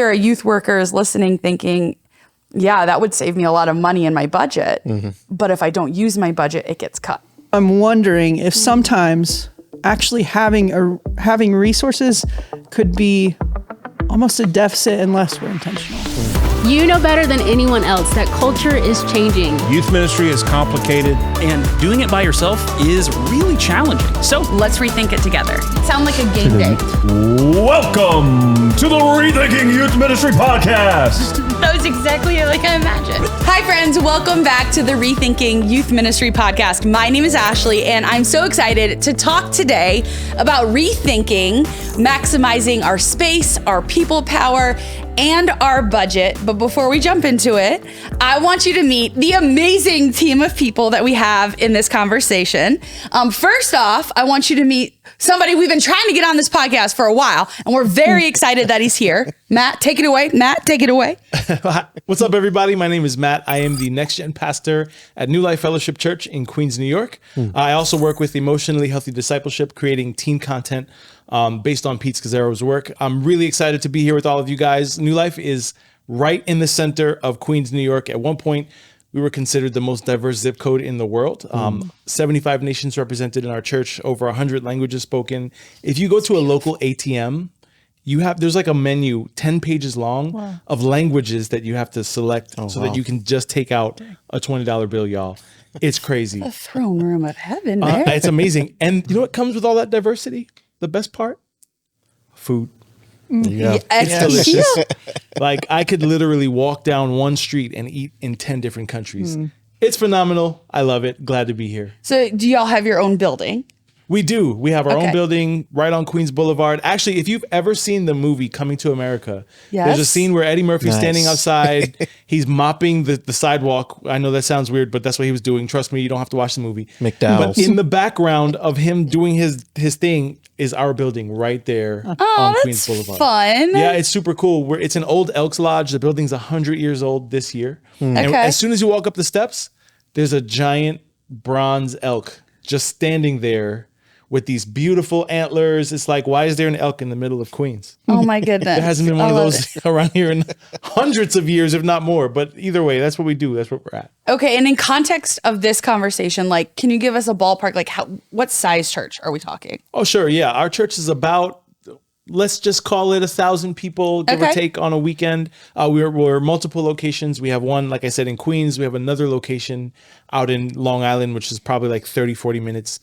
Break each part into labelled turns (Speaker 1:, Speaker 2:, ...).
Speaker 1: there are youth workers listening thinking, yeah, that would save me a lot of money in my budget. But if I don't use my budget, it gets cut.
Speaker 2: I'm wondering if sometimes actually having resources could be almost a deficit unless we're intentional.
Speaker 3: You know better than anyone else that culture is changing.
Speaker 4: Youth ministry is complicated.
Speaker 5: And doing it by yourself is really challenging. So
Speaker 1: Let's rethink it together. Sound like a game day.
Speaker 4: Welcome to the Rethinking Youth Ministry Podcast.
Speaker 1: That was exactly like I imagined. Hi, friends. Welcome back to the Rethinking Youth Ministry Podcast. My name is Ashley, and I'm so excited to talk today about rethinking, maximizing our space, our people power, and our budget. But before we jump into it, I want you to meet the amazing team of people that we have in this conversation. First off, I want you to meet somebody we've been trying to get on this podcast for a while, and we're very excited that he's here. Matt, take it away. Matt, take it away.
Speaker 4: What's up, everybody? My name is Matt. I am the Next Gen pastor at New Life Fellowship Church in Queens, New York. I also work with Emotionally Healthy Discipleship, creating teen content based on Pete Scazzero's work. I'm really excited to be here with all of you guys. New Life is right in the center of Queens, New York. At one point, we were considered the most diverse zip code in the world. 75 nations represented in our church, over 100 languages spoken. If you go to a local ATM, there's like a menu 10 pages long of languages that you have to select that you can just take out a $20 bill, y'all. It's crazy.
Speaker 1: The throne room of heaven, man.
Speaker 4: It's amazing. And you know what comes with all that diversity? The best part? Food.
Speaker 1: Yeah.
Speaker 4: It's delicious. Like, I could literally walk down one street and eat in 10 different countries. It's phenomenal. I love it. Glad to be here.
Speaker 1: So do y'all have your own building?
Speaker 4: We do. We have our own building right on Queens Boulevard. Actually, if you've ever seen the movie Coming to America, there's a scene where Eddie Murphy's standing outside. He's mopping the sidewalk. I know that sounds weird, but that's what he was doing. Trust me, you don't have to watch the movie.
Speaker 6: McDowell's.
Speaker 4: But in the background of him doing his thing is our building right there on Queens Boulevard.
Speaker 1: Fun.
Speaker 4: Yeah, it's super cool. It's an old Elks Lodge. The building's 100 years old this year. And as soon as you walk up the steps, there's a giant bronze elk just standing there with these beautiful antlers. It's like, why is there an elk in the middle of Queens?
Speaker 1: Oh my goodness.
Speaker 4: There hasn't been one of those around here in hundreds of years, if not more. But either way, that's what we do. That's what we're at.
Speaker 1: Okay. And in context of this conversation, like, can you give us a ballpark? Like, what size church are we talking?
Speaker 4: Oh, sure. Yeah. Our church is about, let's just call it 1,000 people, give or take, on a weekend. We're multiple locations. We have one, like I said, in Queens. We have another location out in Long Island, which is probably like 30, 40 minutes.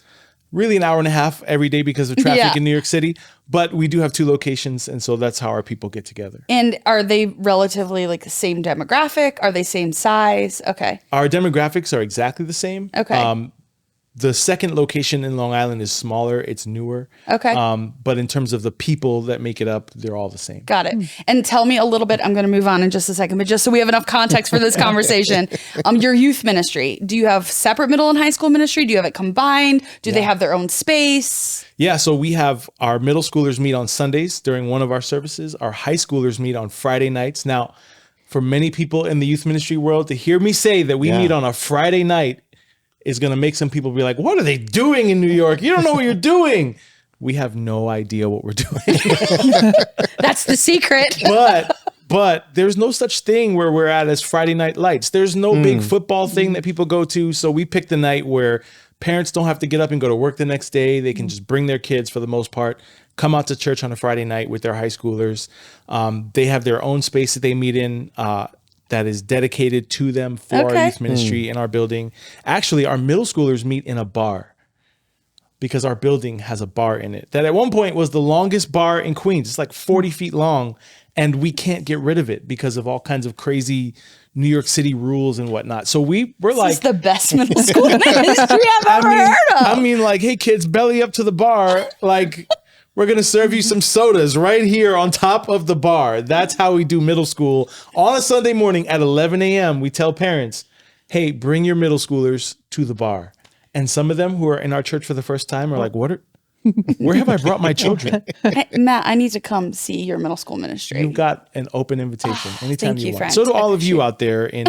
Speaker 4: Really an hour and a half every day because of traffic in New York City. But we do have 2 locations. And so that's how our people get together.
Speaker 1: And are they relatively like the same demographic? Are they same size? Okay.
Speaker 4: Our demographics are exactly the same.
Speaker 1: Okay.
Speaker 4: The second location in Long Island is smaller. It's newer.
Speaker 1: Okay.
Speaker 4: But in terms of the people that make it up, they're all the same.
Speaker 1: Got it. And tell me a little bit, I'm going to move on in just a second, but just so we have enough context for this conversation, your youth ministry, do you have separate middle and high school ministry? Do you have it combined? Do they have their own space?
Speaker 4: Yeah, so we have our middle schoolers meet on Sundays during one of our services. Our high schoolers meet on Friday nights. Now, for many people in the youth ministry world, to hear me say that we meet on a Friday night is going to make some people be like, what are they doing in New York? You don't know what you're doing. We have no idea what we're doing.
Speaker 1: That's the secret.
Speaker 4: But there's no such thing where we're at as Friday night lights. There's no big football thing that people go to. So we picked the night where parents don't have to get up and go to work the next day. They can just bring their kids, for the most part, come out to church on a Friday night with their high schoolers. They have their own space that they meet in, that is dedicated to them for our youth ministry in our building. Actually, our middle schoolers meet in a bar because our building has a bar in it that at one point was the longest bar in Queens. It's like 40 feet long, and we can't get rid of it because of all kinds of crazy New York City rules and whatnot. So we're like,
Speaker 1: it's the best middle school ministry I've ever heard of.
Speaker 4: I mean, like, hey kids, belly up to the bar. Like, we're going to serve you some sodas right here on top of the bar. That's how we do middle school. On a Sunday morning at 11 a.m., we tell parents, hey, bring your middle schoolers to the bar. And some of them who are in our church for the first time are like, where have I brought my children?
Speaker 1: Hey, Matt, I need to come see your middle school ministry.
Speaker 4: You've got an open invitation anytime you want.
Speaker 1: Friends.
Speaker 4: So do all of you out there in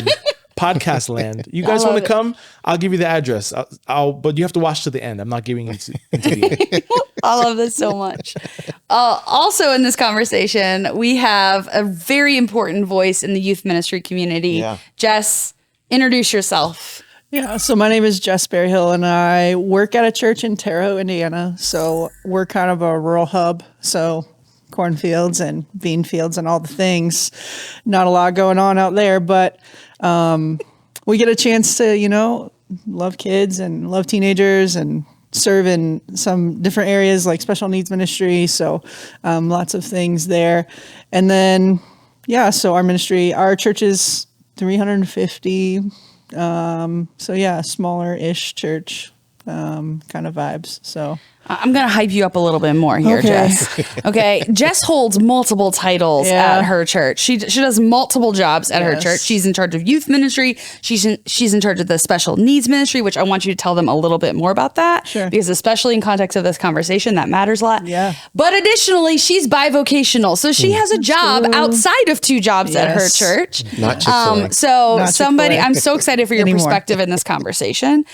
Speaker 4: podcast land. You guys want to come? I'll give you the address. But you have to watch to the end. I'm not giving you into the end.
Speaker 1: I love this so much. Also in this conversation, we have a very important voice in the youth ministry community.
Speaker 6: Yeah.
Speaker 1: Jess, introduce yourself.
Speaker 2: Yeah, so my name is Jess Berryhill, and I work at a church in Terre Haute, Indiana. So we're kind of a rural hub. So cornfields and bean fields and all the things. Not a lot going on out there, but we get a chance to, love kids and love teenagers and serve in some different areas like special needs ministry. So lots of things there. And then, so our church is 350. Smaller-ish church kind of vibes. So
Speaker 1: I'm going to hype you up a little bit more here,
Speaker 2: Okay.
Speaker 1: Jess. Okay. Jess holds multiple titles at her church. She does multiple jobs at her
Speaker 2: Yes.
Speaker 1: church. She's in charge of youth ministry. She's in charge of the special needs ministry, which I want you to tell them a little bit more about that.
Speaker 2: Sure.
Speaker 1: Because especially in context of this conversation, that matters a lot.
Speaker 2: Yeah.
Speaker 1: But additionally, she's bivocational. So she has a job outside of two jobs at her
Speaker 2: Yes.
Speaker 1: church.
Speaker 6: Not Chick-fil-A.
Speaker 1: So
Speaker 2: Not
Speaker 1: somebody,
Speaker 2: Chick-fil-A
Speaker 1: I'm so excited for your
Speaker 2: anymore.
Speaker 1: perspective in this conversation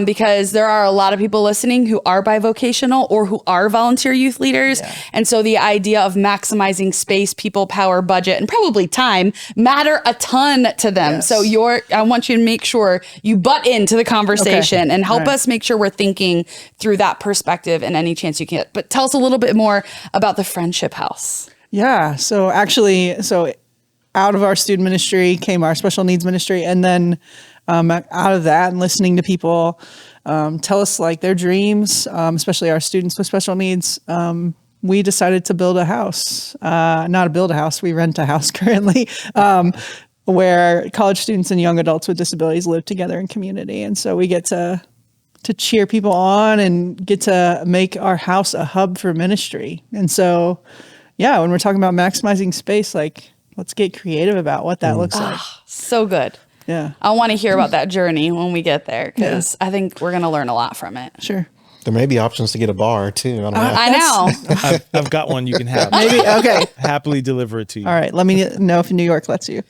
Speaker 1: because there are a lot of people listening who are bivocational or who are volunteer youth leaders.
Speaker 2: Yeah.
Speaker 1: And so the idea of maximizing space, people, power, budget, and probably time matter a ton to them.
Speaker 2: Yes.
Speaker 1: So I want you to make sure you butt into the conversation and help
Speaker 2: All right.
Speaker 1: us make sure we're thinking through that perspective and any chance you can get. But tell us a little bit more about the Friendship House.
Speaker 2: yeah, so out of our student ministry came our special needs ministry. And then out of that and listening to people tell us like their dreams, especially our students with special needs, we decided to build a house, we rent a house currently, where college students and young adults with disabilities live together in community. And so we get to cheer people on and get to make our house a hub for ministry. And so, when we're talking about maximizing space, like let's get creative about what that looks like.
Speaker 1: So good.
Speaker 2: Yeah,
Speaker 1: I want to hear about that journey when we get there because I think we're going to learn a lot from it.
Speaker 2: sure.
Speaker 6: There may be options to get a bar too. I don't know.
Speaker 1: I know.
Speaker 4: I've got one you can have.
Speaker 2: Maybe, okay.
Speaker 4: Happily deliver it to you.
Speaker 2: All right, let me know if New York lets you.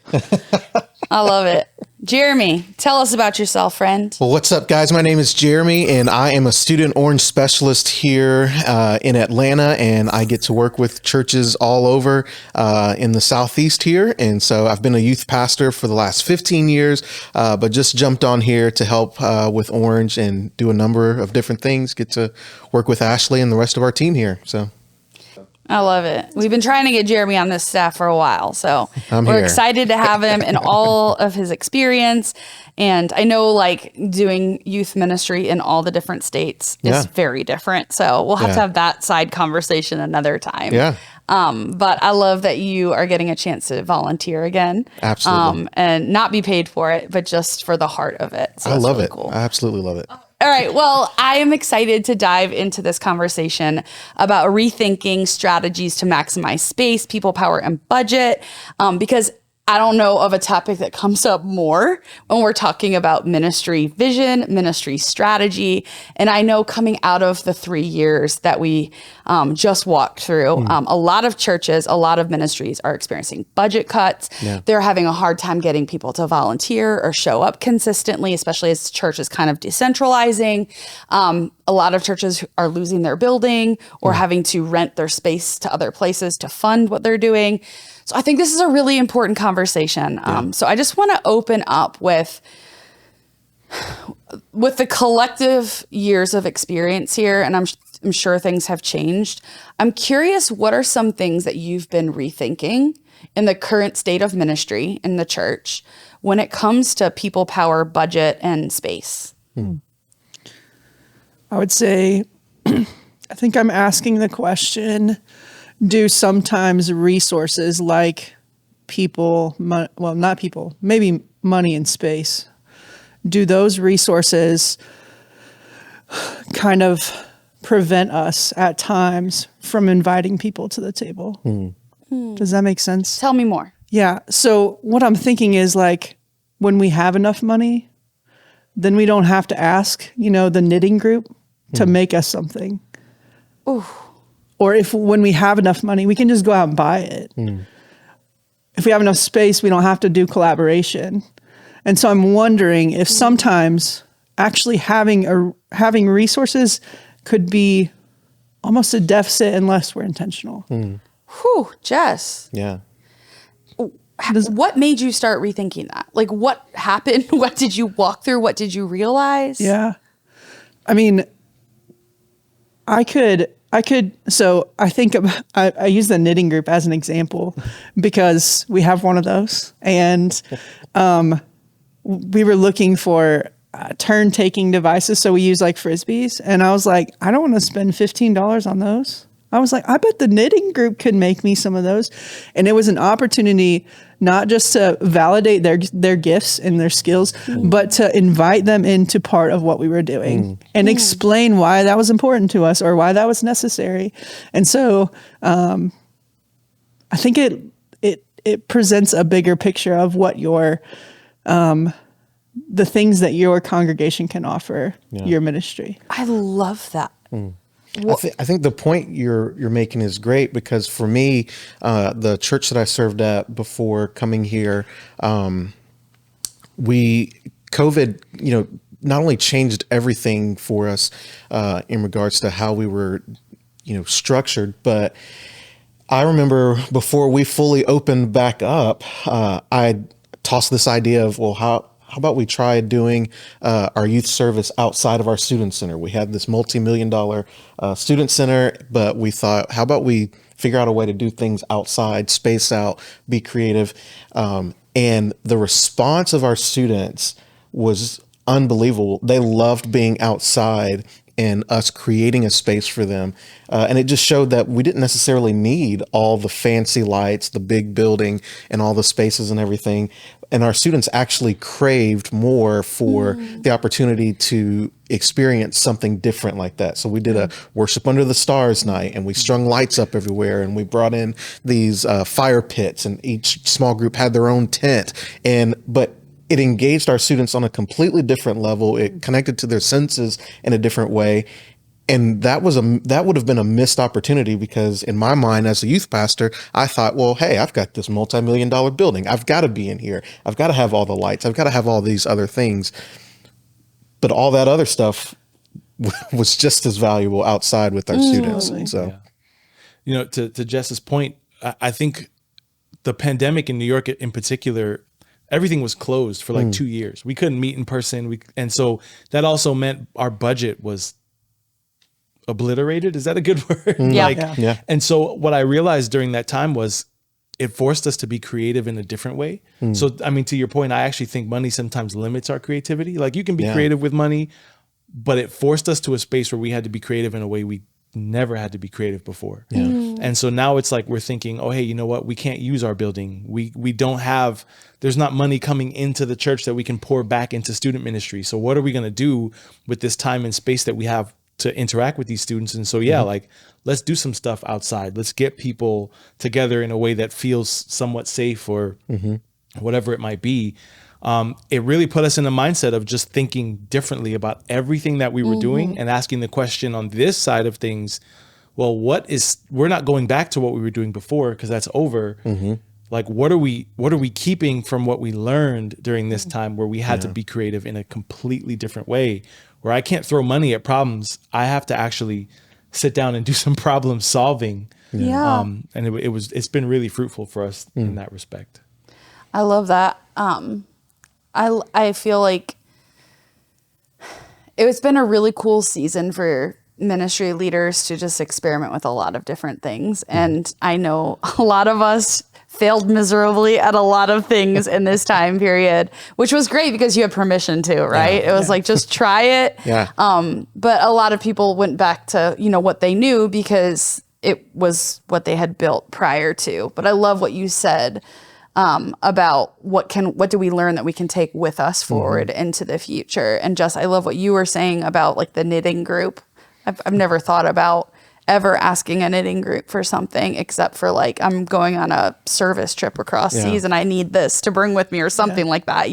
Speaker 1: I love it. Jeremey, tell us about yourself, friend.
Speaker 6: Well, what's up, guys? My name is Jeremey, and I am a student orange specialist here in Atlanta, and I get to work with churches all over in the Southeast here. And so I've been a youth pastor for the last 15 years, but just jumped on here to help with Orange and do a number of different things, get to work with Ashley and the rest of our team here. So
Speaker 1: I love it. We've been trying to get Jeremey on this staff for a while, so
Speaker 6: I'm
Speaker 1: we're
Speaker 6: here.
Speaker 1: excited to have him and all of his experience. And I know like doing youth ministry in all the different states
Speaker 6: Yeah.
Speaker 1: is very different. So we'll have
Speaker 6: Yeah.
Speaker 1: to have that side conversation another time.
Speaker 6: Yeah.
Speaker 1: But I love that you are getting a chance to volunteer again.
Speaker 6: Absolutely.
Speaker 1: And not be paid for it, but just for the heart of it. So
Speaker 6: I
Speaker 1: that's
Speaker 6: love
Speaker 1: really
Speaker 6: it.
Speaker 1: cool.
Speaker 6: I absolutely love it.
Speaker 1: All right. Well, I am excited to dive into this conversation about rethinking strategies to maximize space, people, power, and budget, because I don't know of a topic that comes up more when we're talking about ministry vision, ministry strategy. And I know coming out of the 3 years that we just walked through, a lot of churches, a lot of ministries are experiencing budget cuts.
Speaker 6: Yeah.
Speaker 1: They're having a hard time getting people to volunteer or show up consistently, especially as church is kind of decentralizing. A lot of churches are losing their building or having to rent their space to other places to fund what they're doing. So I think this is a really important conversation. So I just want to open up with the collective years of experience here, and I'm sure things have changed. I'm curious, what are some things that you've been rethinking in the current state of ministry in the church when it comes to people, power, budget, and space?
Speaker 2: I would say, I think I'm asking the question, do sometimes resources like people, not people, maybe money and space, do those resources kind of prevent us at times from inviting people to the table? Does that make sense?
Speaker 1: Tell me more.
Speaker 2: Yeah. So what I'm thinking is like when we have enough money, then we don't have to ask, the knitting group to make us something.
Speaker 1: Ooh.
Speaker 2: Or when we have enough money, we can just go out and buy it. If we have enough space, we don't have to do collaboration. And so I'm wondering if sometimes actually having resources could be almost a deficit unless we're intentional.
Speaker 1: Whew, Jess.
Speaker 6: Yeah.
Speaker 1: What made you start rethinking that? Like, what happened? What did you walk through? What did you realize?
Speaker 2: Yeah. I mean, I think about, I use the knitting group as an example because we have one of those, and we were looking for turn-taking devices. So we use like Frisbees, and I was like, I don't want to spend $15 on those. I was like, I bet the knitting group could make me some of those. And it was an opportunity not just to validate their gifts and their skills, but to invite them into part of what we were doing and explain why that was important to us or why that was necessary. And so I think it presents a bigger picture of what the things that your congregation can offer your ministry.
Speaker 1: I love that.
Speaker 6: I think the point you're making is great because for me, the church that I served at before coming here, COVID, not only changed everything for us in regards to how we were, structured, but I remember before we fully opened back up, I tossed this idea of, well, how about we try doing our youth service outside of our student center? We had this multi-million-dollar student center, but we thought, how about we figure out a way to do things outside, space out, be creative? And the response of our students was unbelievable. They loved being outside and us creating a space for them. And it just showed that we didn't necessarily need all the fancy lights, the big building, and all the spaces and everything. And our students actually craved more for the opportunity to experience something different like that. So we did a worship under the stars night, and we strung lights up everywhere, and we brought in these fire pits, and each small group had their own tent. But it engaged our students on a completely different level. It connected to their senses in a different way. And that would have been a missed opportunity because in my mind as a youth pastor, I thought, well, hey, I've got this multi-million-dollar building. I've got to be in here. I've got to have all the lights. I've got to have all these other things. But all that other stuff was just as valuable outside with our students. So,
Speaker 4: to Jess's point, I think the pandemic in New York in particular, everything was closed for like 2 years. We couldn't meet in person. And so that also meant our budget was obliterated. Is that a good word?
Speaker 1: Yeah.
Speaker 4: And so what I realized during that time was it forced us to be creative in a different way. So, I mean, to your point, I actually think money sometimes limits our creativity. Like you can be creative with money, but it forced us to a space where we had to be creative in a way we never had to be creative before. And so now it's like we're thinking, oh, hey, you know what? We can't use our building. We don't have, there's not money coming into the church that we can pour back into student ministry. So what are we going to do with this time and space that we have to interact with these students? And so, like, let's do some stuff outside. Let's get people together in a way that feels somewhat safe or whatever it might be. It really put us in a mindset of just thinking differently about everything that we were doing and asking the question on this side of things, well, we're not going back to what we were doing before because that's over. Like, what are we keeping from what we learned during this time where we had to be creative in a completely different way, where I can't throw money at problems. I have to actually sit down and do some problem solving. And it's been really fruitful for us in that respect.
Speaker 1: I love that. I feel like it's been a really cool season for ministry leaders to just experiment with a lot of different things. And I know a lot of us failed miserably at a lot of things in this time period, which was great because you had permission to, right? It was like, just try it. But a lot of people went back to, what they knew because it was what they had built prior to. But I love what you said about what do we learn that we can take with us forward into the future. And Jess, I love what you were saying about like the knitting group. I've never thought about ever asking a knitting group for something except for like, I'm going on a service trip across seas and I need this to bring with me or something like that,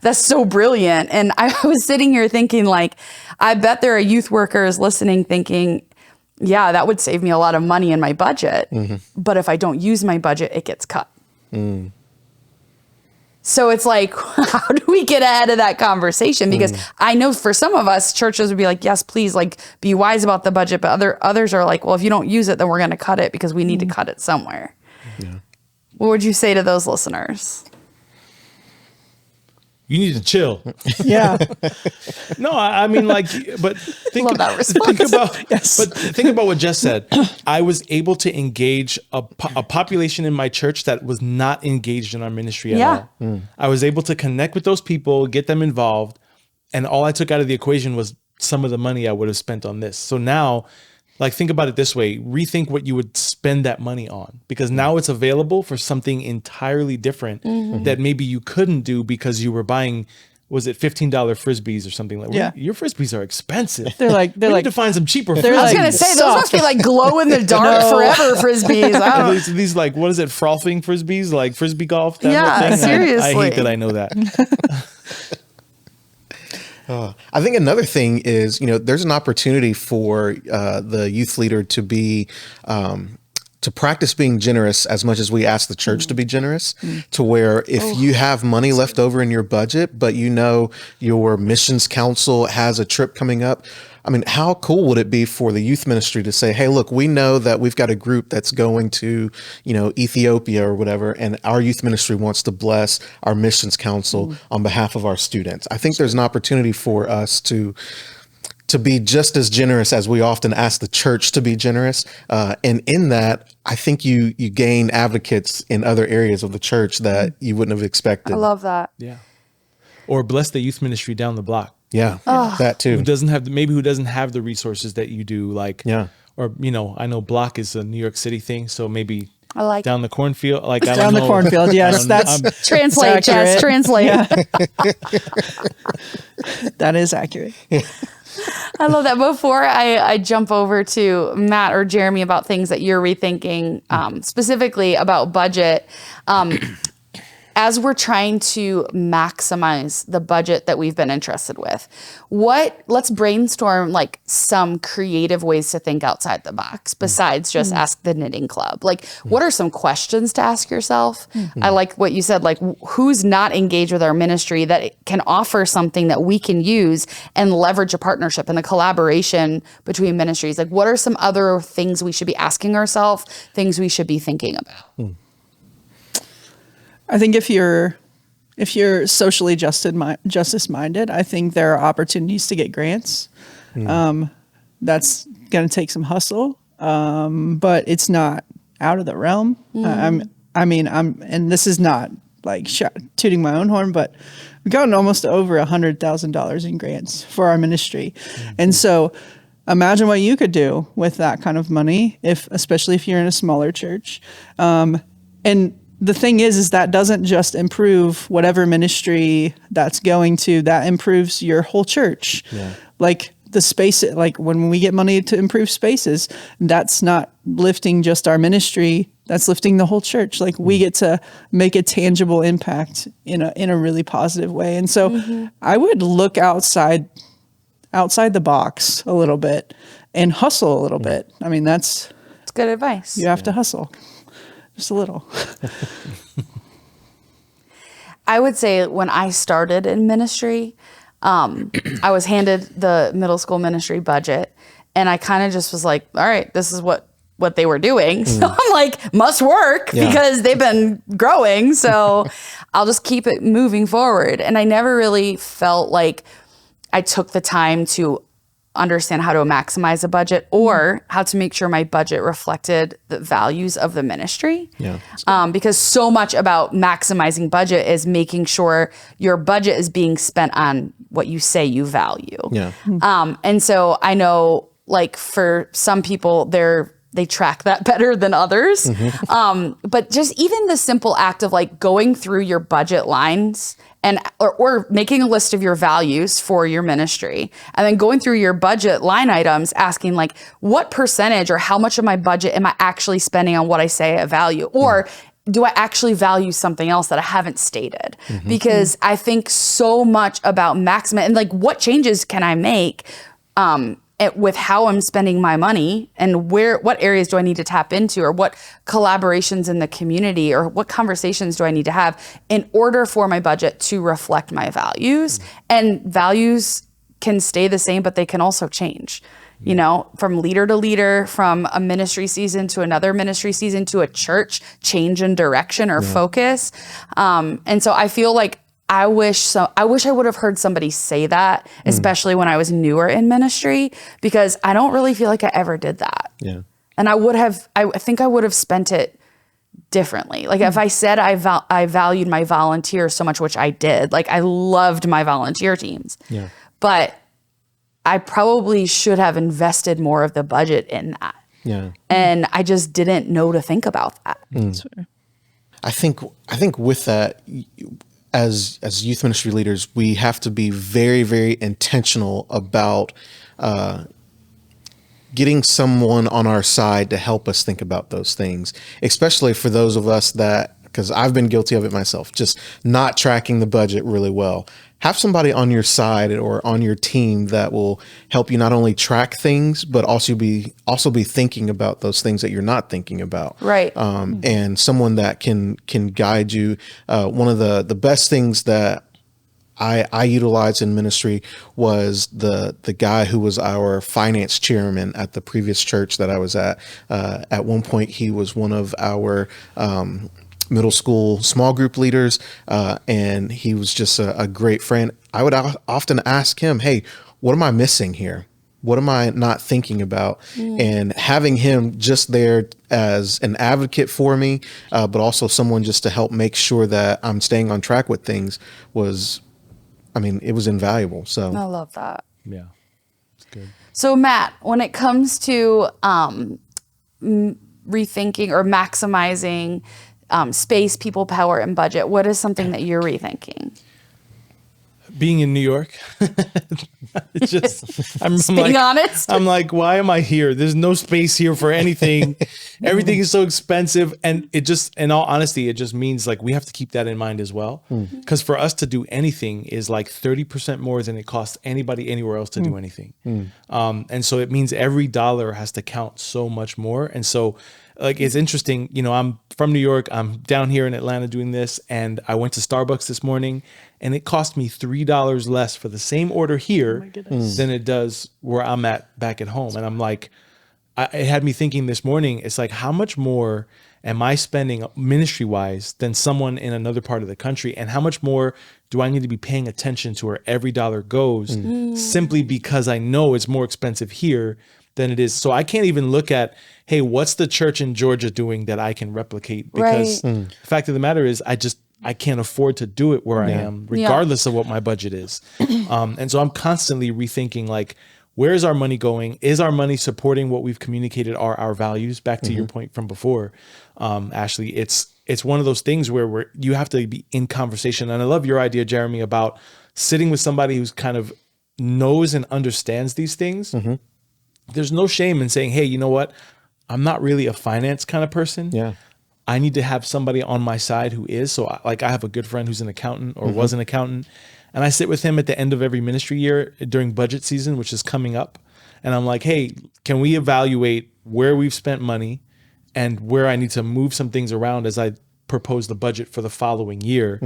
Speaker 1: That's so brilliant. And I was sitting here thinking like, I bet there are youth workers listening thinking, yeah, that would save me a lot of money in my budget. But if I don't use my budget, it gets cut. So it's like, how do we get ahead of that conversation? Because I know for some of us, churches would be like, yes, please, like, be wise about the budget. But others are like, well, if you don't use it, then we're going to cut it because we need to cut it somewhere. Yeah. What would you say to those listeners?
Speaker 4: You need to chill.
Speaker 2: Yeah.
Speaker 4: No, I mean, like, but think about what Jess said. I was able to engage a population in my church that was not engaged in our ministry at all. I was able to connect with those people, get them involved, and all I took out of the equation was some of the money I would have spent on this. So now, like, think about it this way: rethink what you would spend that money on, because now it's available for something entirely different that maybe you couldn't do because you were buying, was it $15 Frisbees or something like that?
Speaker 2: Yeah.
Speaker 4: Your Frisbees are expensive.
Speaker 2: They're like,
Speaker 4: we need to find some cheaper.
Speaker 1: I was going to say, those must be like glow in the dark forever Frisbees. I don't
Speaker 4: these like, what is it? Frothing Frisbees, like Frisbee golf? That
Speaker 1: Yeah,
Speaker 4: whole thing?
Speaker 1: seriously.
Speaker 4: I hate that I know that.
Speaker 6: I think another thing is, there's an opportunity for the youth leader to be to practice being generous as much as we ask the church to be generous, to where if you have money left over in your budget, but your missions council has a trip coming up. I mean, how cool would it be for the youth ministry to say, hey, look, we know that we've got a group that's going to, Ethiopia or whatever, and our youth ministry wants to bless our missions council on behalf of our students. I think there's an opportunity for us to be just as generous as we often ask the church to be generous. And in that, I think you gain advocates in other areas of the church that you wouldn't have expected.
Speaker 1: I love that.
Speaker 4: Yeah. Or bless the youth ministry down the block.
Speaker 6: Yeah, that too.
Speaker 4: Who doesn't have the resources that you do, like, or, I know block is a New York City thing. So maybe
Speaker 1: I like
Speaker 4: down the cornfield, like, I don't
Speaker 2: Down
Speaker 4: know.
Speaker 2: the cornfield. Yes. That's
Speaker 1: translate, Jess, translate.
Speaker 2: Yeah. That is accurate.
Speaker 1: I love that. Before I jump over to Matt or Jeremey about things that you're rethinking, specifically about budget, as we're trying to maximize the budget that we've been entrusted with, let's brainstorm like some creative ways to think outside the box besides just ask the knitting club. Like, what are some questions to ask yourself? I like what you said, like, who's not engaged with our ministry that can offer something that we can use and leverage a partnership and the collaboration between ministries? Like, what are some other things we should be asking ourselves, things we should be thinking about?
Speaker 2: I think if you're socially justice minded, I think there are opportunities to get grants. That's going to take some hustle, but it's not out of the realm. And this is not like tooting my own horn, but we've gotten almost over $100,000 in grants for our ministry, and so imagine what you could do with that kind of money, especially if you're in a smaller church, and the thing is that doesn't just improve whatever ministry that's going to, that improves your whole church. Yeah. Like the space, like when we get money to improve spaces, that's not lifting just our ministry, that's lifting the whole church. Like we get to make a tangible impact in a really positive way. And so I would look outside the box a little bit and hustle a little bit. I mean, that's
Speaker 1: good advice.
Speaker 2: You have to hustle. Just a little.
Speaker 1: I would say when I started in ministry, I was handed the middle school ministry budget, and I kind of just was like, all right, this is what they were doing. So I'm like, must work because they've been growing. So I'll just keep it moving forward. And I never really felt like I took the time to understand how to maximize a budget or how to make sure my budget reflected the values of the ministry. Yeah. Because so much about maximizing budget is making sure your budget is being spent on what you say you value. Yeah. And so I know, like, for some people, they track that better than others. But just even the simple act of like going through your budget lines and or making a list of your values for your ministry and then going through your budget line items, asking like, what percentage or how much of my budget am I actually spending on what I say I value? Or do I actually value something else that I haven't stated? Because I think so much about maximum and like what changes can I make with how I'm spending my money and what areas do I need to tap into, or what collaborations in the community, or what conversations do I need to have in order for my budget to reflect my values. And values can stay the same, but they can also change, you know, from leader to leader, from a ministry season to another ministry season, to a church change in direction or focus. And so I feel like I wish I would have heard somebody say that, especially when I was newer in ministry, because I don't really feel like I ever did that.
Speaker 6: Yeah.
Speaker 1: And I think I would have spent it differently. Like if I said I valued my volunteers so much, which I did, like I loved my volunteer teams, but I probably should have invested more of the budget in that. Yeah. And I just didn't know to think about that.
Speaker 6: I think with that, as youth ministry leaders, we have to be very, very intentional about getting someone on our side to help us think about those things, especially for those of us that, because I've been guilty of it myself, just not tracking the budget really well. Have somebody on your side or on your team that will help you not only track things, but also be thinking about those things that you're not thinking about.
Speaker 1: Right.
Speaker 6: And someone that can guide you. One of the best things that I utilized in ministry was the guy who was our finance chairman at the previous church that I was at. At one point, he was one of our middle school small group leaders, and he was just a great friend. I would often ask him, hey, what am I missing here? What am I not thinking about? And having him just there as an advocate for me, but also someone just to help make sure that I'm staying on track with things it was invaluable. So
Speaker 1: I love that.
Speaker 4: Yeah, it's good.
Speaker 1: So Matt, when it comes to rethinking or maximizing space, people, power, and budget, what is something that you're rethinking?
Speaker 4: Being in New York, it's just,
Speaker 1: being honest.
Speaker 4: I'm like, why am I here? There's no space here for anything. Everything is so expensive. And it just, in all honesty, it just means like we have to keep that in mind as well. Because for us to do anything is like 30% more than it costs anybody anywhere else to do anything. And so it means every dollar has to count so much more. And so like, it's interesting, you know, I'm from New York, I'm down here in Atlanta doing this, and I went to Starbucks this morning, and it cost me $3 less for the same order here than it does where I'm at back at home. And I'm like, it had me thinking this morning, it's like, how much more am I spending ministry-wise than someone in another part of the country? And how much more do I need to be paying attention to where every dollar goes simply because I know it's more expensive here than it is. So I can't even look at, hey, what's the church in Georgia doing that I can replicate? Because the fact of the matter is I can't afford to do it where I am, regardless of what my budget is. And so I'm constantly rethinking, like, where is our money going? Is our money supporting what we've communicated are our values? Back to your point from before, Ashley, it's one of those things where you have to be in conversation. And I love your idea, Jeremey, about sitting with somebody who's kind of knows and understands these things. There's no shame in saying, hey, you know what? I'm not really a finance kind of person. Yeah. I need to have somebody on my side who is. So I have a good friend who's an accountant or was an accountant. And I sit with him at the end of every ministry year during budget season, which is coming up. And I'm like, hey, can we evaluate where we've spent money and where I need to move some things around as I propose the budget for the following year,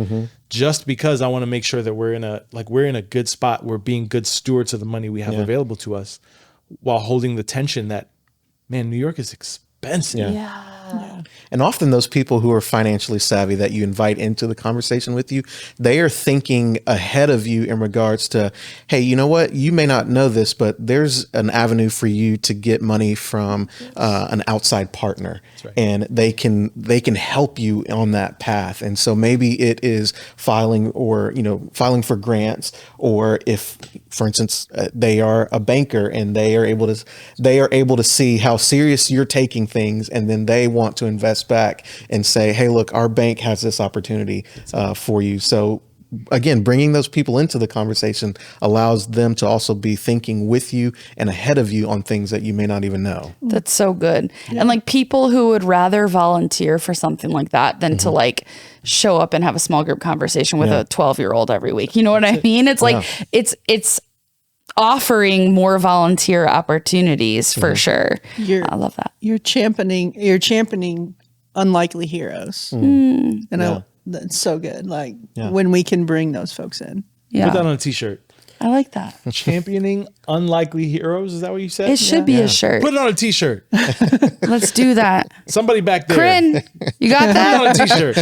Speaker 4: just because I want to make sure that we're in a good spot. We're being good stewards of the money we have available to us, while holding the tension that, man, New York is expensive.
Speaker 6: And often those people who are financially savvy that you invite into the conversation with you, they are thinking ahead of you in regards to, hey, you know what? You may not know this, but there's an avenue for you to get money from an outside partner, and they can help you on that path. And so maybe it is filing for grants, or if, for instance, they are a banker and they are able to see how serious you're taking things, and then they want to invest back and say, hey, look, our bank has this opportunity for you. So again, bringing those people into the conversation allows them to also be thinking with you and ahead of you on things that you may not even know.
Speaker 1: That's so good. And like people who would rather volunteer for something like that than to like show up and have a small group conversation with a 12-year-old every week. You know what I mean? It's like, it's offering more volunteer opportunities for sure. I love that.
Speaker 2: You're championing unlikely heroes. That's so good. Like when we can bring those folks in.
Speaker 1: Yeah.
Speaker 4: Put that on a t-shirt.
Speaker 1: I like that.
Speaker 4: Championing unlikely heroes. Is that what you said?
Speaker 1: It should be a shirt.
Speaker 4: Put it on a t-shirt.
Speaker 1: Let's do that.
Speaker 4: Somebody back there.
Speaker 1: Corinne, you got
Speaker 4: Put it on
Speaker 1: that?
Speaker 4: a t-shirt.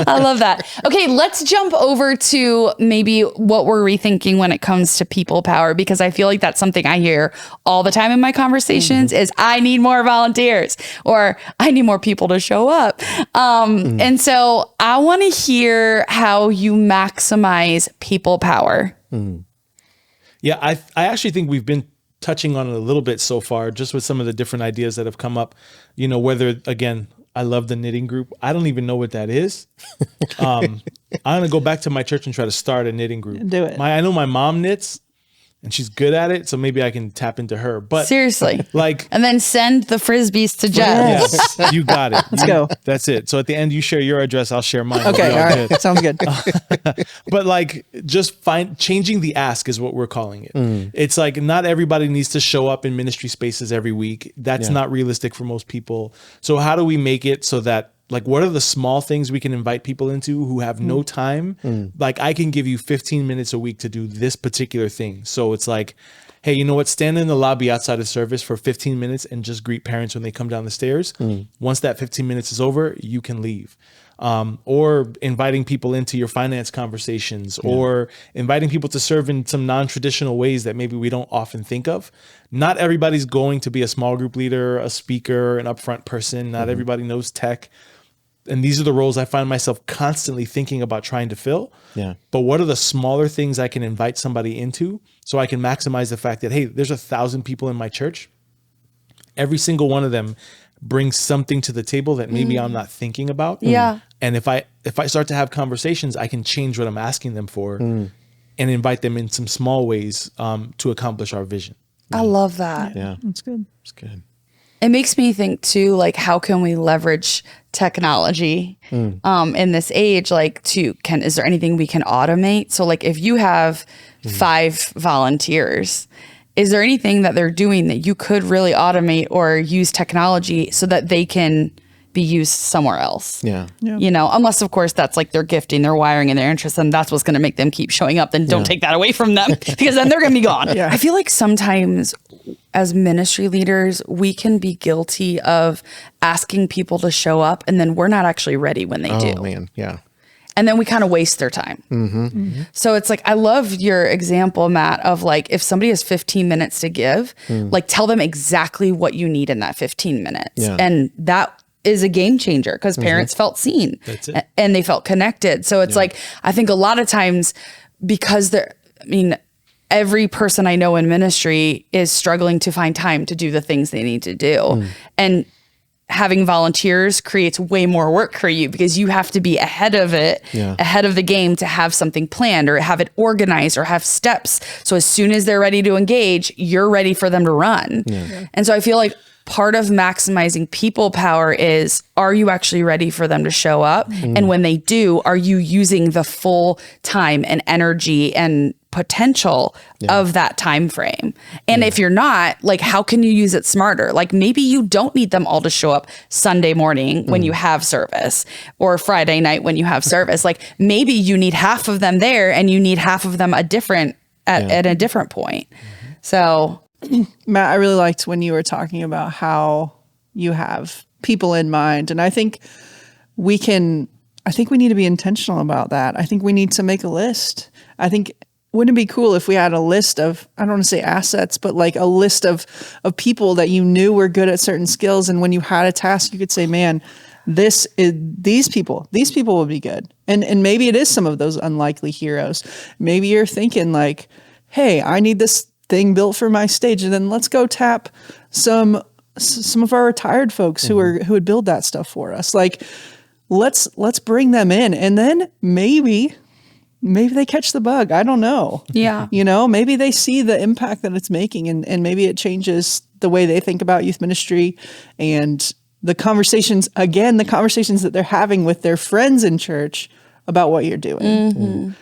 Speaker 1: I love that. Okay, let's jump over to maybe what we're rethinking when it comes to people power, because I feel like that's something I hear all the time in my conversations is I need more volunteers or I need more people to show up. And so I want to hear how you maximize people power.
Speaker 4: Yeah, I actually think we've been touching on it a little bit so far, just with some of the different ideas that have come up. You know, whether, again, I love the knitting group. I don't even know what that is. I'm going to go back to my church and try to start a knitting group.
Speaker 2: Do it.
Speaker 4: I know my mom knits and she's good at it, so maybe I can tap into her. But
Speaker 1: Seriously.
Speaker 4: like,
Speaker 1: and then send the Frisbees to Jess.
Speaker 4: yes, you got it.
Speaker 2: Let's go.
Speaker 4: That's it. So at the end, you share your address, I'll share mine.
Speaker 2: Okay.
Speaker 4: We'll be
Speaker 2: All right.
Speaker 4: good.
Speaker 2: Sounds good.
Speaker 4: But like, just changing the ask is what we're calling it. It's like not everybody needs to show up in ministry spaces every week. That's not realistic for most people. So how do we make it so that, like, what are the small things we can invite people into who have no time? Like, I can give you 15 minutes a week to do this particular thing. So it's like, hey, you know what? Stand in the lobby outside of service for 15 minutes and just greet parents when they come down the stairs. Once that 15 minutes is over, you can leave. Or inviting people into your finance conversations, or inviting people to serve in some non-traditional ways that maybe we don't often think of. Not everybody's going to be a small group leader, a speaker, an upfront person. Not everybody knows tech. And these are the roles I find myself constantly thinking about trying to fill. Yeah. But what are the smaller things I can invite somebody into so I can maximize the fact that, hey, there's 1,000 people in my church. Every single one of them brings something to the table that maybe I'm not thinking about.
Speaker 1: Yeah.
Speaker 4: And if I start to have conversations, I can change what I'm asking them for and invite them in some small ways to accomplish our vision.
Speaker 1: I love that.
Speaker 6: Yeah.
Speaker 2: That's good.
Speaker 6: It's good.
Speaker 1: It makes me think too, like, how can we leverage technology in this age? Like, is there anything we can automate? So like, if you have 5 volunteers, is there anything that they're doing that you could really automate or use technology so that they can be used somewhere else?
Speaker 6: Yeah.
Speaker 1: You know, unless of course that's like their gifting, their wiring and their interest, and that's what's going to make them keep showing up. Then don't take that away from them because then they're going to be gone. I feel like sometimes as ministry leaders, we can be guilty of asking people to show up and then we're not actually ready when they do.
Speaker 6: Oh man. Yeah.
Speaker 1: And then we kind of waste their time. So it's like, I love your example, Matt, of like, if somebody has 15 minutes to give, like tell them exactly what you need in that 15 minutes.
Speaker 6: Yeah.
Speaker 1: And that is a game changer because parents felt seen and they felt connected. So it's like, I think a lot of times because every person I know in ministry is struggling to find time to do the things they need to do. And having volunteers creates way more work for you because you have to be ahead of it, ahead of the game to have something planned or have it organized or have steps. So as soon as they're ready to engage, you're ready for them to run. And so I feel like part of maximizing people power is, are you actually ready for them to show up? And when they do, are you using the full time and energy and potential of that time frame? And if you're not, like, how can you use it smarter? Like, maybe you don't need them all to show up Sunday morning when you have service or Friday night when you have service. Like, maybe you need half of them there and you need half of them at a different point. So
Speaker 2: Matt, I really liked when you were talking about how you have people in mind. And I think we need to be intentional about that. I think we need to make a list. I think, wouldn't it be cool if we had a list of, I don't want to say assets, but like a list of people that you knew were good at certain skills. And when you had a task, you could say, man, these people would be good. And maybe it is some of those unlikely heroes. Maybe you're thinking like, hey, I need this thing built for my stage, and then let's go tap some of our retired folks who would build that stuff for us. Like, let's bring them in, and then maybe they catch the bug. I don't know.
Speaker 1: Yeah.
Speaker 2: You know, maybe they see the impact that it's making, and maybe it changes the way they think about youth ministry and the conversations that they're having with their friends in church about what you're doing.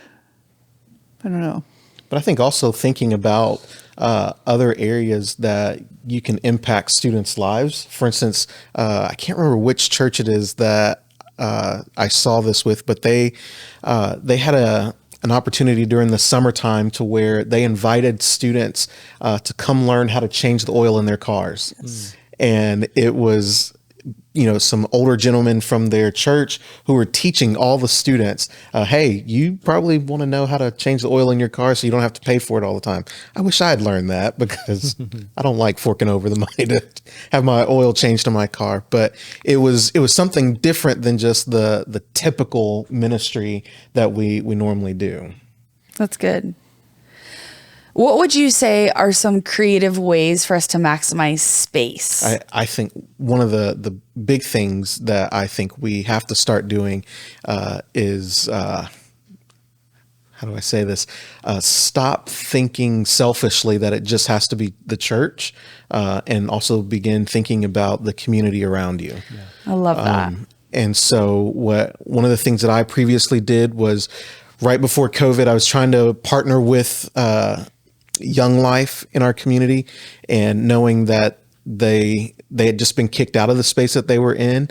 Speaker 2: I don't know.
Speaker 6: But I think also thinking about other areas that you can impact students' lives. For instance, I can't remember which church it is that I saw this with, but they had an opportunity during the summertime to where they invited students to come learn how to change the oil in their cars. Yes. And it was, some older gentlemen from their church who were teaching all the students, hey, you probably want to know how to change the oil in your car so you don't have to pay for it all the time. I wish I had learned that because I don't like forking over the money to have my oil changed to my car. But it was something different than just the typical ministry that we normally do.
Speaker 1: That's good. What would you say are some creative ways for us to maximize space?
Speaker 6: I think one of the big things that I think we have to start doing is, how do I say this? Stop thinking selfishly that it just has to be the church, and also begin thinking about the community around you.
Speaker 1: Yeah. I love that.
Speaker 6: And so one of the things that I previously did was right before COVID, I was trying to partner with Young Life in our community, and knowing that they had just been kicked out of the space that they were in.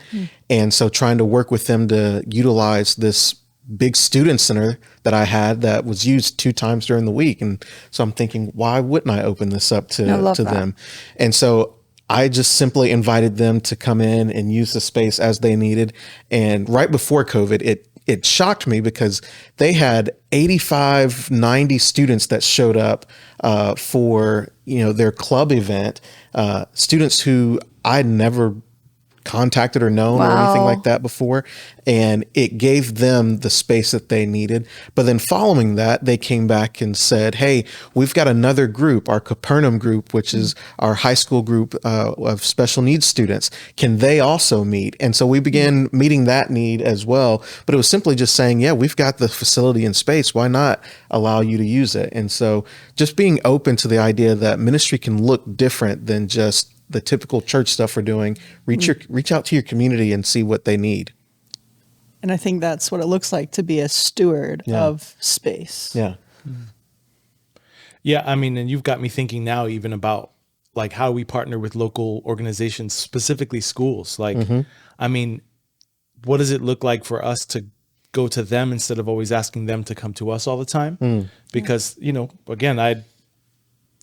Speaker 6: And so trying to work with them to utilize this big student center that I had that was used 2 times during the week. And so I'm thinking, why wouldn't I open this up to them? And so I just simply invited them to come in and use the space as they needed. And right before COVID, it shocked me because they had 85, 90 students that showed up for their club event, students who I'd never contacted or known or anything like that before. And it gave them the space that they needed. But then following that, they came back and said, hey, we've got another group, our Capernaum group, which is our high school group of special needs students. Can they also meet? And so we began meeting that need as well. But it was simply just saying, yeah, we've got the facility and space. Why not allow you to use it? And so just being open to the idea that ministry can look different than just the typical church stuff we're doing. Reach out to your community and see what they need.
Speaker 2: And I think that's what it looks like to be a steward of space.
Speaker 6: Yeah.
Speaker 4: Yeah. I mean, and you've got me thinking now even about like how we partner with local organizations, specifically schools. Like, I mean, what does it look like for us to go to them instead of always asking them to come to us all the time? Because, again,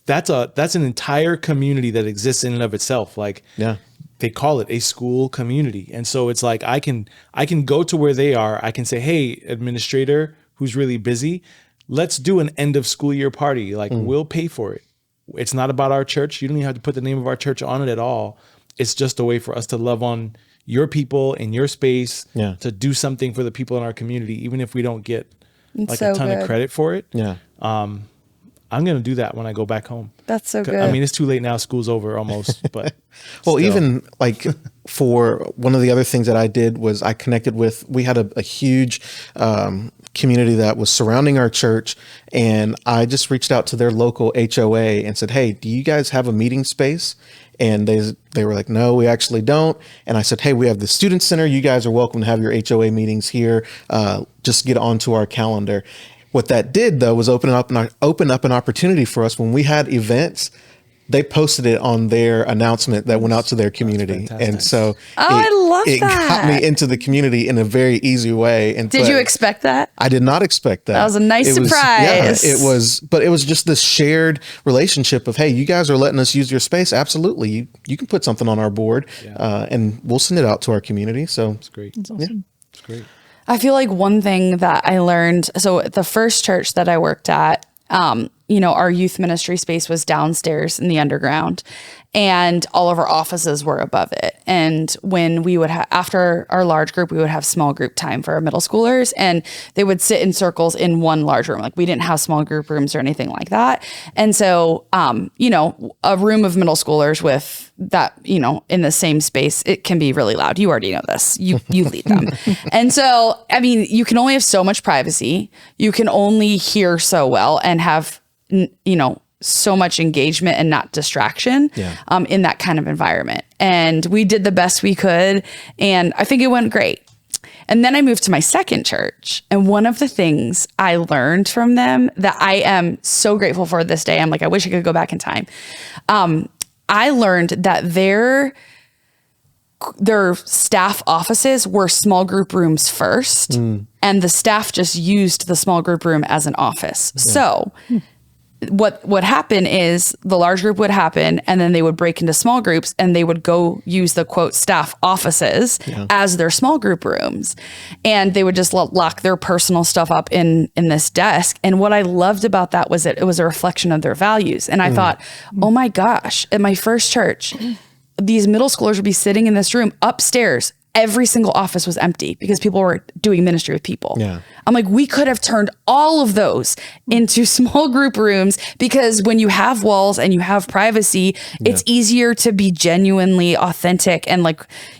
Speaker 4: that's an entire community that exists in and of itself. Like, they call it a school community. And so it's like, I can go to where they are. I can say, hey, administrator who's really busy, let's do an end of school year party. Like, we'll pay for it. It's not about our church. You don't even have to put the name of our church on it at all. It's just a way for us to love on your people in your space, to do something for the people in our community, even if we don't get a ton of credit for it. I'm going to do that when I go back home.
Speaker 1: That's so good.
Speaker 4: I mean, it's too late now. School's over almost, but
Speaker 6: well, even like for one of the other things that I did was I connected with, we had a huge community that was surrounding our church. And I just reached out to their local HOA and said, hey, do you guys have a meeting space? And they were like, no, we actually don't. And I said, hey, we have the student center. You guys are welcome to have your HOA meetings here. Just get onto our calendar. What that did, though, was open up an opportunity for us when we had events. They posted it on their announcement that went out to their community. And so
Speaker 1: I love
Speaker 6: it
Speaker 1: that.
Speaker 6: got me into the community in a very easy way. And
Speaker 1: did you expect that?
Speaker 6: I did not expect that.
Speaker 1: That was a nice surprise.
Speaker 6: But it was just this shared relationship of, hey, you guys are letting us use your space. Absolutely. You can put something on our board and we'll send it out to our community. So
Speaker 4: it's great.
Speaker 2: That's awesome.
Speaker 4: It's great.
Speaker 1: I feel like one thing that I learned, so at the first church that I worked at, our youth ministry space was downstairs in the underground and all of our offices were above it. And when we would have, after our large group, we would have small group time for our middle schoolers and they would sit in circles in one large room. Like we didn't have small group rooms or anything like that. And so, a room of middle schoolers with that, in the same space, it can be really loud. You already know this. You lead them. And so, I mean, you can only have so much privacy. You can only hear so well and have, so much engagement and not distraction in that kind of environment. And we did the best we could. And I think it went great. And then I moved to my second church. And one of the things I learned from them that I am so grateful for this day, I'm like, I wish I could go back in time. I learned that their staff offices were small group rooms first, and the staff just used the small group room as an office. Yeah. So what would happen is the large group would happen, and then they would break into small groups, and they would go use the quote staff offices as their small group rooms, and they would just lock their personal stuff up in this desk. And what I loved about that was that it was a reflection of their values. And I thought, oh my gosh, at my first church, these middle schoolers would be sitting in this room upstairs. Every single office was empty because people were doing ministry with people. Yeah. I'm like, we could have turned all of those into small group rooms, because when you have walls and you have privacy, it's easier to be genuinely authentic and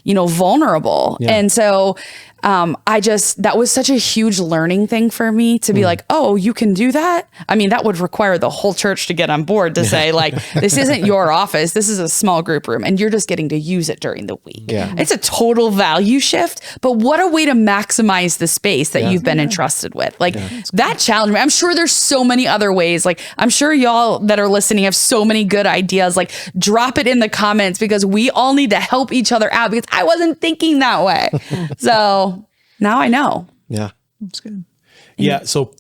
Speaker 1: vulnerable. Yeah. And so that was such a huge learning thing for me to be like, oh, you can do that. I mean, that would require the whole church to get on board to say this isn't your office. This is a small group room, and you're just getting to use it during the week. Yeah. It's a total value shift, but what a way to maximize the space that you've been entrusted with. That challenged me. I'm sure there's so many other ways. I'm sure y'all that are listening have so many good ideas. Drop it in the comments, because we all need to help each other out, because I wasn't thinking that way. So now I know.
Speaker 6: Yeah.
Speaker 2: That's good.
Speaker 4: Yeah. So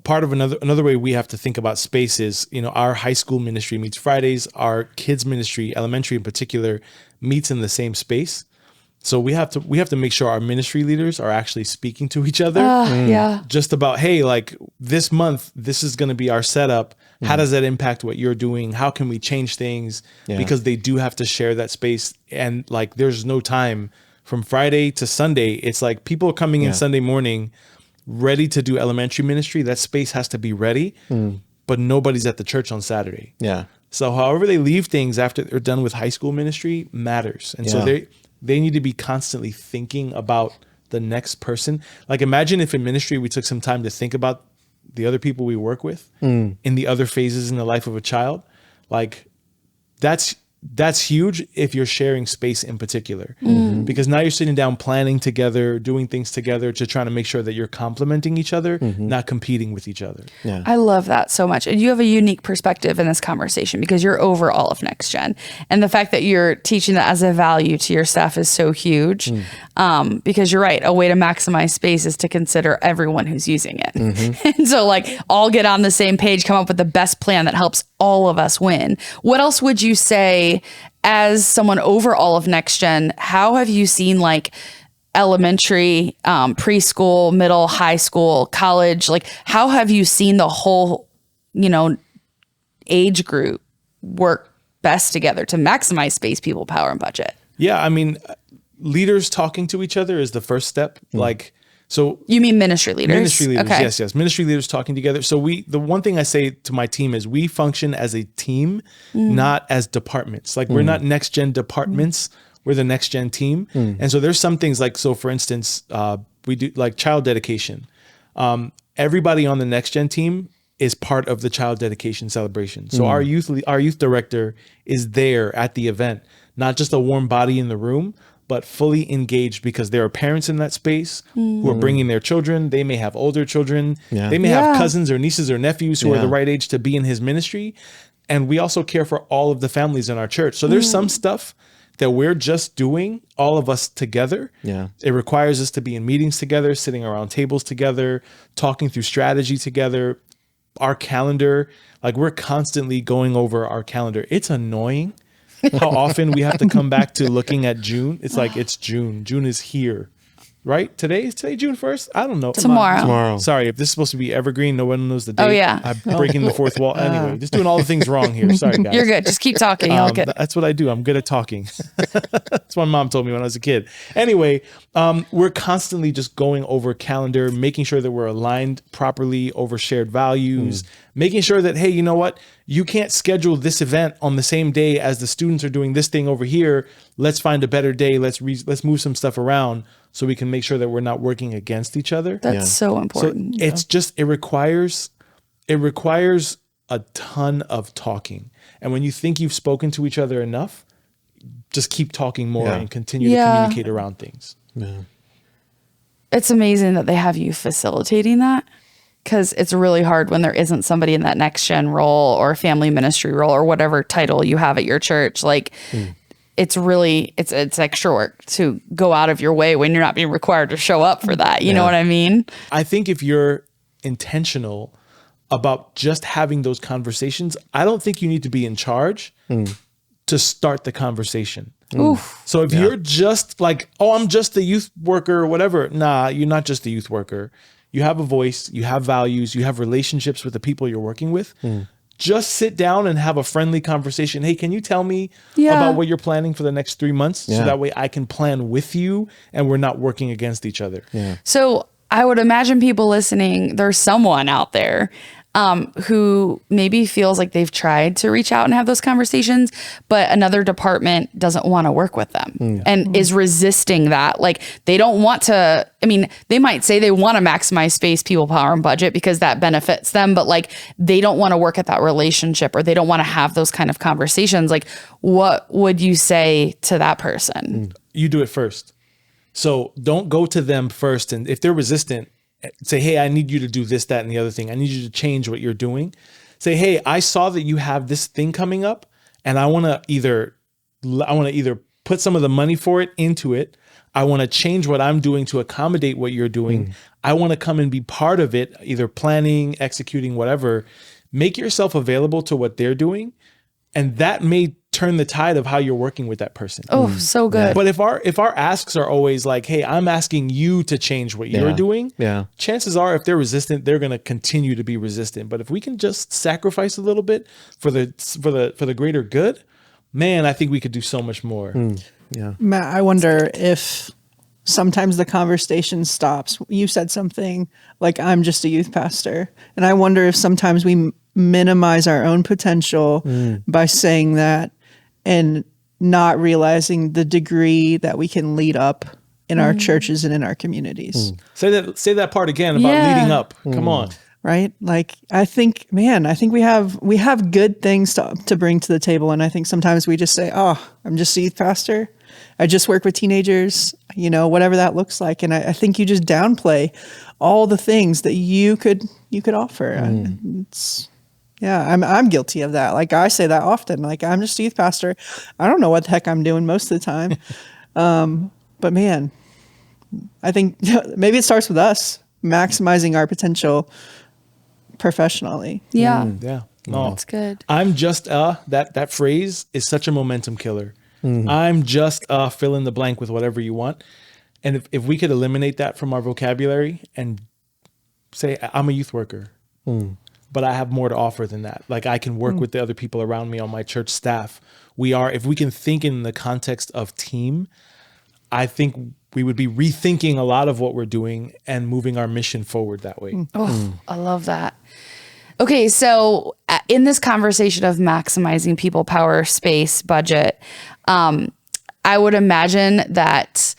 Speaker 4: part of another way we have to think about space is, our high school ministry meets Fridays. Our kids ministry, elementary in particular, meets in the same space. So we have to make sure our ministry leaders are actually speaking to each other.
Speaker 1: Yeah.
Speaker 4: Just about, hey, this month, this is going to be our setup. How does that impact what you're doing? How can we change things? Yeah. Because they do have to share that space. And there's no time from Friday to Sunday. It's people are coming in Sunday morning ready to do elementary ministry. That space has to be ready, but nobody's at the church on Saturday. Yeah. So however they leave things after they're done with high school ministry matters. And so they need to be constantly thinking about the next person. Imagine if in ministry we took some time to think about the other people we work with in the other phases in the life of a child. That's huge if you're sharing space in particular, because now you're sitting down planning together, doing things together to try to make sure that you're complementing each other, not competing with each other. Yeah.
Speaker 1: I love that so much. And you have a unique perspective in this conversation, because you're over all of Next Gen. And the fact that you're teaching that as a value to your staff is so huge, because you're right. A way to maximize space is to consider everyone who's using it. And so all get on the same page, come up with the best plan that helps all of us win. What else would you say, as someone over all of Next Gen, how have you seen elementary, preschool, middle, high school, college, how have you seen the whole, age group work best together to maximize space, people, power, and budget?
Speaker 4: Yeah. I mean, leaders talking to each other is the first step. So
Speaker 1: you mean ministry leaders?
Speaker 4: Ministry leaders,
Speaker 1: okay.
Speaker 4: Yes. Ministry leaders talking together. So the one thing I say to my team is we function as a team, not as departments. We're not Next Gen departments. We're the Next Gen team. And so there's some things so for instance, we do child dedication. Everybody on the Next Gen team is part of the child dedication celebration. So our youth director is there at the event, not just a warm body in the room, but fully engaged, because there are parents in that space who are bringing their children. They may have older children. Yeah. They may have cousins or nieces or nephews who are the right age to be in his ministry. And we also care for all of the families in our church. So there's some stuff that we're just doing, all of us together. Yeah. It requires us to be in meetings together, sitting around tables together, talking through strategy together. Our calendar, we're constantly going over our calendar. It's annoying how often we have to come back to looking at June. It's it's June. June is here, right? Is today June 1st? I don't know.
Speaker 1: Tomorrow.
Speaker 4: Sorry, if this is supposed to be evergreen, no one knows the date.
Speaker 1: Oh, yeah.
Speaker 4: I'm breaking the fourth wall. Anyway, just doing all the things wrong here. Sorry, guys.
Speaker 1: You're good. Just keep talking. You'll get it.
Speaker 4: That's what I do. I'm good at talking. That's what my mom told me when I was a kid. Anyway, we're constantly just going over calendar, making sure that we're aligned properly over shared values, making sure that, hey, you know what? You can't schedule this event on the same day as the students are doing this thing over here. Let's find a better day. Let's move some stuff around so we can make sure that we're not working against each other.
Speaker 1: That's so important.
Speaker 4: So it's just, it requires a ton of talking. And when you think you've spoken to each other enough, just keep talking more and continue to communicate around things. Yeah.
Speaker 1: it's amazing that they have you facilitating that, because it's really hard when there isn't somebody in that next gen role or family ministry role or whatever title you have at your church. Like it's really, it's extra work to go out of your way when you're not being required to show up for that. You know what I mean?
Speaker 4: I think if you're intentional about just having those conversations, I don't think you need to be in charge to start the conversation. So if you're just like, oh, I'm just a youth worker or whatever. Nah, you're not just a youth worker. You have a voice, you have values, you have relationships with the people you're working with. Just sit down and have a friendly conversation. Hey, can you tell me about what you're planning for the next 3 months? So that way I can plan with you and we're not working against each other.
Speaker 1: So I would imagine people listening, there's someone out there who maybe feels like they've tried to reach out and have those conversations, but another department doesn't want to work with them and is resisting that. Like they don't want to, I mean, they might say they want to maximize space, people, power, and budget because that benefits them, but like they don't want to work at that relationship or they don't want to have those kind of conversations. Like what would you say to that person?
Speaker 4: You do it first. So don't go to them first. And if they're resistant, say, hey, I need you to do this, that, and the other thing. I need you to change what you're doing. Say, hey, I saw that you have this thing coming up and I want to either put some of the money for it into it. I want to change what I'm doing to accommodate what you're doing. I want to come and be part of it, either planning, executing, whatever. Make yourself available to what they're doing. And that may turn the tide of how you're working with that person.
Speaker 1: Oh, so good.
Speaker 4: But if our asks are always like, hey, I'm asking you to change what you're doing, chances are if they're resistant, they're going to continue to be resistant. But if we can just sacrifice a little bit for the greater good, man, I think we could do so much more.
Speaker 2: Matt, I wonder if sometimes the conversation stops. You said something like, I'm just a youth pastor. And I wonder if sometimes we minimize our own potential by saying that and not realizing the degree that we can lead up in our churches and in our communities.
Speaker 4: Say that part again about leading up. Come on.
Speaker 2: Right? Like, I think we have good things to bring to the table. And I think sometimes we just say, oh, I'm just a youth pastor. I just work with teenagers, whatever that looks like. And I think you just downplay all the things that you could offer. I'm guilty of that. Like I say that often, like I'm just a youth pastor. I don't know what the heck I'm doing most of the time. But man, I think maybe it starts with us maximizing our potential professionally.
Speaker 1: Yeah.
Speaker 4: No,
Speaker 1: that's good.
Speaker 4: I'm just that phrase is such a momentum killer. I'm just fill in the blank with whatever you want. And if we could eliminate that from our vocabulary and say, I'm a youth worker, but I have more to offer than that. Like I can work with the other people around me on my church staff. If we can think in the context of team, I think we would be rethinking a lot of what we're doing and moving our mission forward that way.
Speaker 1: I love that. Okay, so in this conversation of maximizing people, power, space, budget, I would imagine that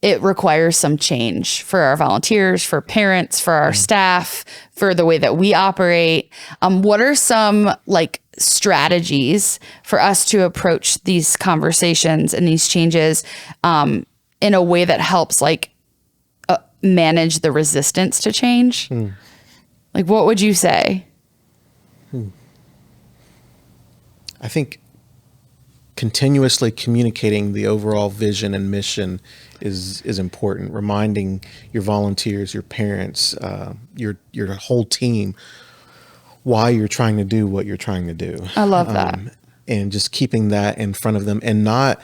Speaker 1: it requires some change for our volunteers, for parents, for our staff, for the way that we operate. What are some strategies for us to approach these conversations and these changes in a way that helps manage the resistance to change? Like, what would you say?
Speaker 6: I think continuously communicating the overall vision and mission is important. Reminding your volunteers, your parents, your whole team why you're trying to do what you're trying to do.
Speaker 1: I love that.
Speaker 6: And just keeping that in front of them and not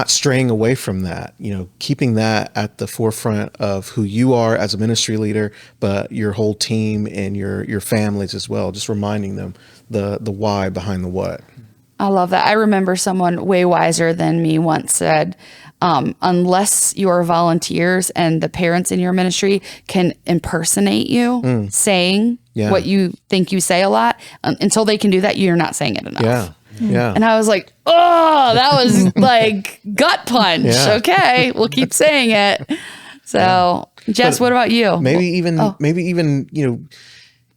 Speaker 6: straying away from that, keeping that at the forefront of who you are as a ministry leader, but your whole team and your families as well. Just reminding them the why behind the what.
Speaker 1: I love that. I remember someone way wiser than me once said, unless your volunteers and the parents in your ministry can impersonate you saying what you think you say a lot, until they can do that, you're not saying it enough.
Speaker 6: Yeah.
Speaker 1: And I was like, oh, that was like gut punch. Yeah. Okay, we'll keep saying it. So, Jess, what about you?
Speaker 6: Maybe even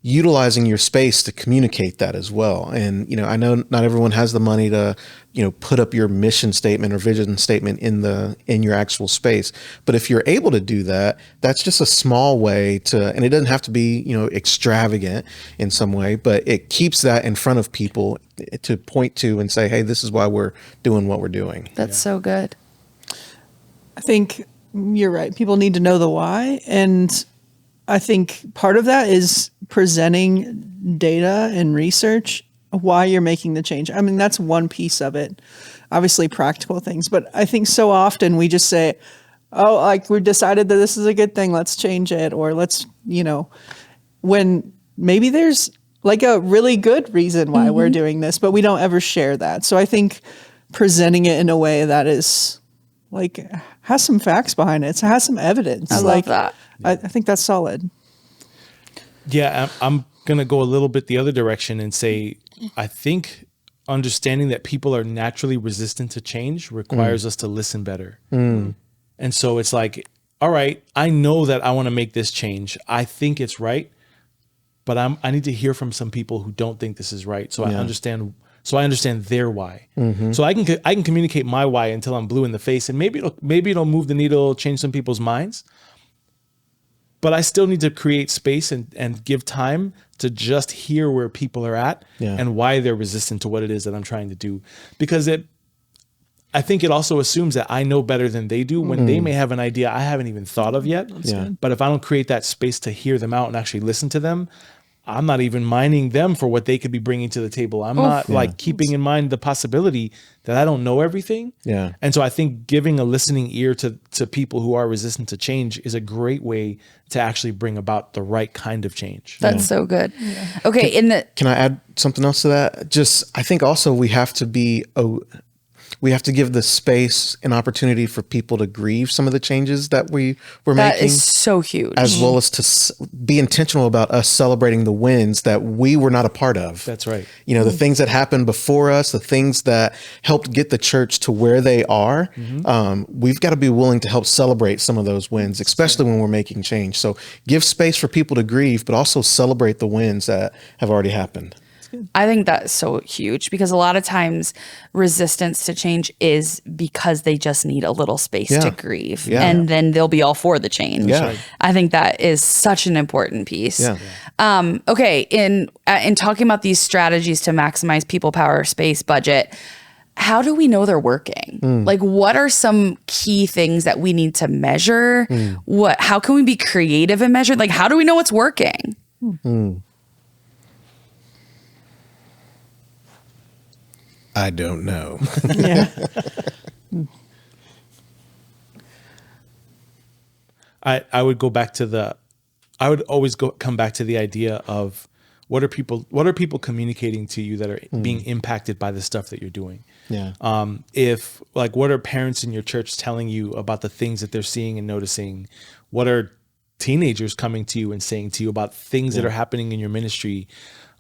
Speaker 6: utilizing your space to communicate that as well. And, you know, I know not everyone has the money to, you know, put up your mission statement or vision statement in your actual space. But if you're able to do that, that's just a small way to, and it doesn't have to be, you know, extravagant in some way, but it keeps that in front of people to point to and say, hey, this is why we're doing what we're doing.
Speaker 1: That's so good.
Speaker 2: I think you're right. People need to know the why. And I think part of that is presenting data and research why you're making the change. I mean, that's one piece of it, obviously practical things, but I think so often we just say, oh, like we decided that this is a good thing, let's change it. Or let's, you know, when maybe there's like a really good reason why we're doing this, but we don't ever share that. So I think presenting it in a way that is like, has some facts behind it. It has some evidence.
Speaker 1: I love that.
Speaker 2: I think that's solid.
Speaker 4: Yeah, I'm going to go a little bit the other direction and say, I think understanding that people are naturally resistant to change requires us to listen better. And so it's like, all right, I know that I want to make this change. I think it's right, but I need to hear from some people who don't think this is right. So I understand their why. So I can communicate my why until I'm blue in the face, and maybe it'll move the needle, change some people's minds. But I still need to create space and give time to just hear where people are at and why they're resistant to what it is that I'm trying to do. Because I think it also assumes that I know better than they do when they may have an idea I haven't even thought of yet. But if I don't create that space to hear them out and actually listen to them, I'm not even minding them for what they could be bringing to the table. I'm not like keeping in mind the possibility that I don't know everything. And so I think giving a listening ear to people who are resistant to change is a great way to actually bring about the right kind of change.
Speaker 1: That's so good. Okay.
Speaker 6: Can I add something else to that? Just, I think also we have to give the space and opportunity for people to grieve some of the changes that we're making.
Speaker 1: That is so huge.
Speaker 6: As well as to be intentional about us celebrating the wins that we were not a part of.
Speaker 4: That's right.
Speaker 6: You know, the things that happened before us, the things that helped get the church to where they are. We've got to be willing to help celebrate some of those wins, especially when we're making change. So give space for people to grieve, but also celebrate the wins that have already happened.
Speaker 1: I think that's so huge because a lot of times resistance to change is because they just need a little space to grieve and then they'll be all for the change. I think that is such an important piece. Okay. In talking about these strategies to maximize people, power, space, budget, how do we know they're working? Like, what are some key things that we need to measure? How can we be creative and measure? Like, how do we know what's working?
Speaker 6: I don't know.
Speaker 4: I would go back to come back to the idea of what are people communicating to you that are being impacted by the stuff that you're doing? If like, what are parents in your church telling you about the things that they're seeing and noticing? What are teenagers coming to you and saying to you about things that are happening in your ministry?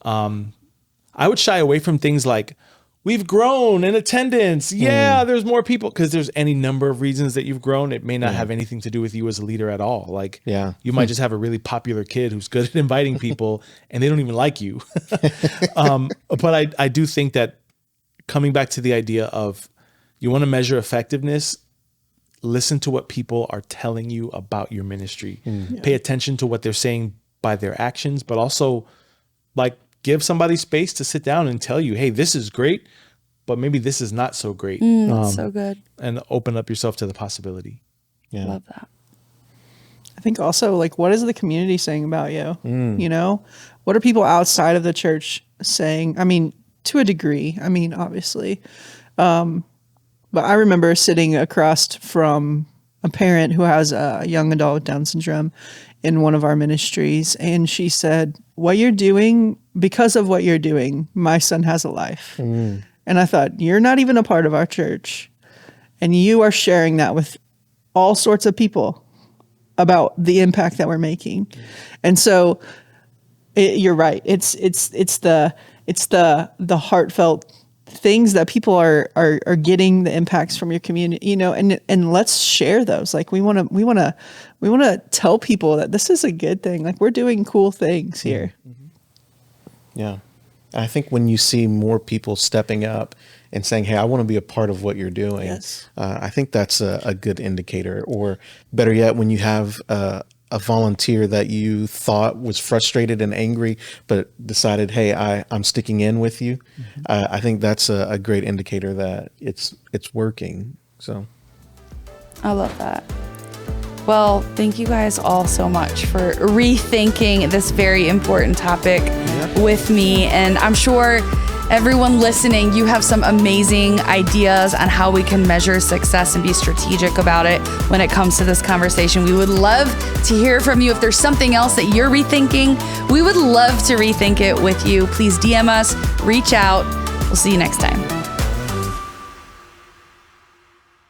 Speaker 4: I would shy away from things like, we've grown in attendance. There's more people, because there's any number of reasons that you've grown. It may not have anything to do with you as a leader at all. Like, you might just have a really popular kid who's good at inviting people and they don't even like you. But I do think that coming back to the idea of you want to measure effectiveness, listen to what people are telling you about your ministry. Pay attention to what they're saying by their actions, but also like, give somebody space to sit down and tell you, hey, this is great, but maybe this is not so great.
Speaker 1: That's so good.
Speaker 4: And open up yourself to the possibility.
Speaker 1: Love that.
Speaker 2: I think also, like, what is the community saying about you? You know, what are people outside of the church saying? I mean, to a degree, I mean, obviously. But I remember sitting across from a parent who has a young adult with Down syndrome in one of our ministries. And she said, because of what you're doing, my son has a life. And I thought, you're not even a part of our church. And you are sharing that with all sorts of people about the impact that we're making. And so you're right. It's the heartfelt things that people are getting the impacts from your community, you know, and let's share those. Like, we want to tell people that this is a good thing. Like, we're doing cool things here.
Speaker 6: Yeah. I think when you see more people stepping up and saying, hey, I want to be a part of what you're doing,
Speaker 2: Yes.
Speaker 6: I think that's a good indicator. Or better yet, when you have a volunteer that you thought was frustrated and angry, but decided, hey, I'm sticking in with you. I think that's a great indicator that it's working. So
Speaker 1: I love that. Well, thank you guys all so much for rethinking this very important topic with me. And I'm sure everyone listening, you have some amazing ideas on how we can measure success and be strategic about it when it comes to this conversation. We would love to hear from you. If there's something else that you're rethinking, we would love to rethink it with you. Please DM us, reach out. We'll see you next time.